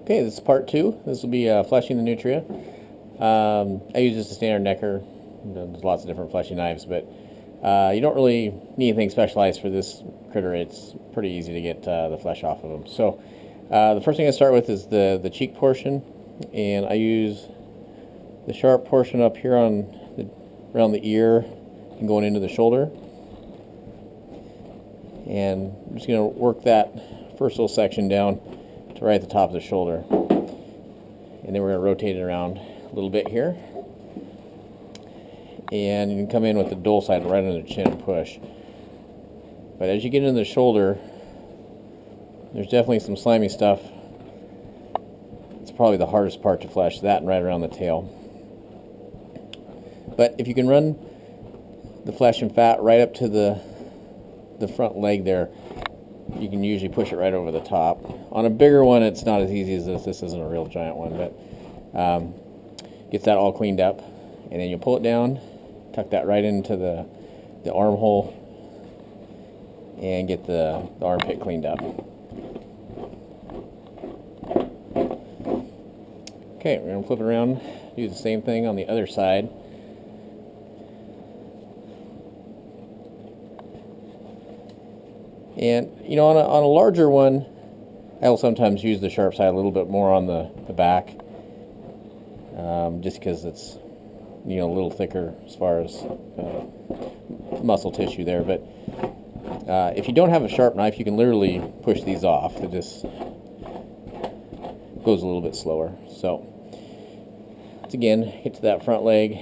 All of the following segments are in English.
Okay, this is part two. This will be fleshing the Nutria. I use just a standard necker. There's lots of different fleshing knives, but you don't really need anything specialized for this critter. It's pretty easy to get the flesh off of them. So the first thing I start with is the cheek portion, and I use the sharp portion up here around the ear and going into the shoulder. And I'm just going to work that first little section down to right at the top of the shoulder. And then we're going to rotate it around a little bit here. And you can come in with the dull side right under the chin and push. But as you get into the shoulder, there's definitely some slimy stuff. It's probably the hardest part to flesh, that and right around the tail. But if you can run the flesh and fat right up to the front leg there, you can usually push it right over the top. On a bigger one, it's not as easy as this. This isn't a real giant one, but gets that all cleaned up. And then you pull it down, tuck that right into the armhole, and get the armpit cleaned up. Okay, we're going to flip it around, do the same thing on the other side. And, you know, on a larger one, I'll sometimes use the sharp side a little bit more on the back, just because it's, you know, a little thicker as far as muscle tissue there. But if you don't have a sharp knife, you can literally push these off. It just goes a little bit slower. So, once again, get to that front leg,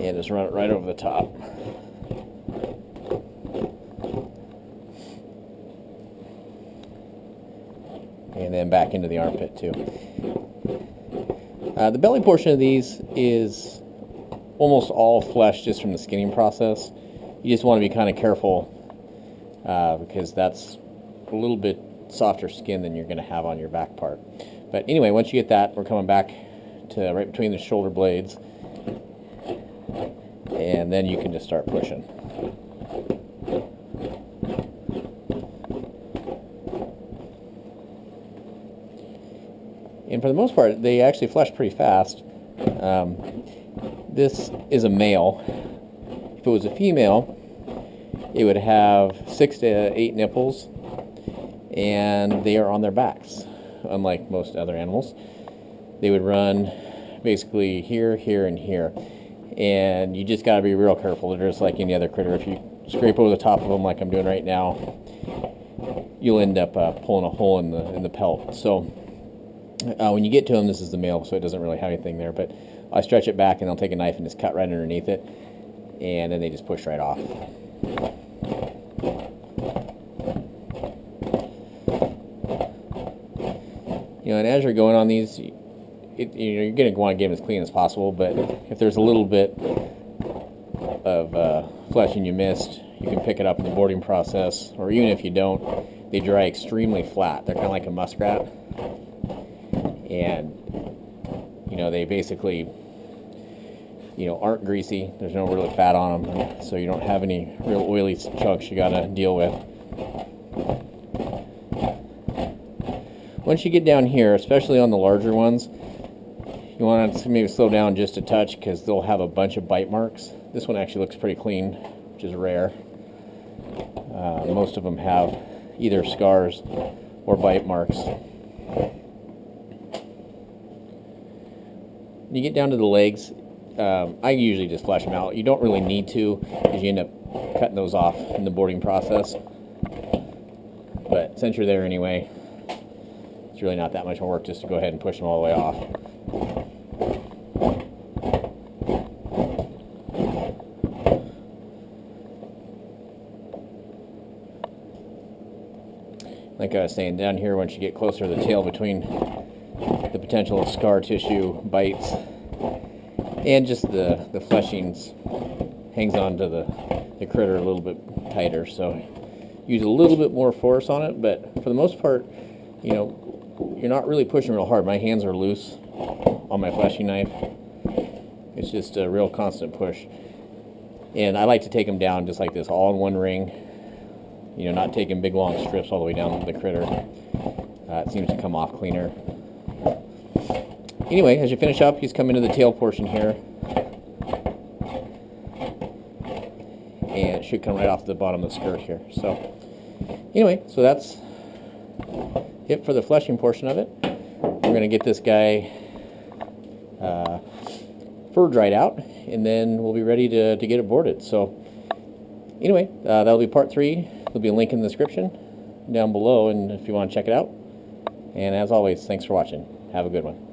and just run it right over the top. And then back into the armpit too. The belly portion of these is almost all flesh just from the skinning process. You just want to be kind of careful because that's a little bit softer skin than you're going to have on your back part. But anyway, once you get that, we're coming back to right between the shoulder blades, and then you can just start pushing. And for the most part, they actually flesh pretty fast. This is a male. If it was a female, it would have 6 to 8 nipples, and they are on their backs, unlike most other animals. They would run basically here, here, and here. And you just got to be real careful. They're just like any other critter. If you scrape over the top of them like I'm doing right now, you'll end up pulling a hole in the pelt. So when you get to them, this is the male, so it doesn't really have anything there. But I stretch it back, and I'll take a knife and just cut right underneath it, and then they just push right off. You know, and as you're going on these, you're going to want to get them as clean as possible, but if there's a little bit of fleshing you missed, you can pick it up in the boarding process, or even if you don't, they dry extremely flat. They're kind of like a muskrat, and, you know, they basically, you know, aren't greasy. There's no really fat on them, so you don't have any real oily chunks you got to deal with. Once you get down here, especially on the larger ones, you want to maybe slow down just a touch because they'll have a bunch of bite marks. This one actually looks pretty clean, which is rare. Most of them have either scars or bite marks. When you get down to the legs, I usually just flesh them out. You don't really need to because you end up cutting those off in the boarding process. But since you're there anyway, it's really not that much more work just to go ahead and push them all the way off. Like I was saying, down here, once you get closer to the tail, between the potential of scar tissue, bites, and just the fleshings hangs on to the critter a little bit tighter. So use a little bit more force on it, but for the most part, you know, you're not really pushing real hard. My hands are loose on my fleshing knife. It's just a real constant push. And I like to take them down just like this, all in one ring, You know, not taking big long strips all the way down the critter. It seems to come off cleaner. Anyway, as you finish up, he's coming to the tail portion here. And it should come right off the bottom of the skirt here. So, anyway, so that's it for the fleshing portion of it. We're going to get this guy fur dried out, and then we'll be ready to get it boarded. So, anyway, that'll be part 3. There'll be a link in the description down below, and if you want to check it out. And as always, thanks for watching. Have a good one.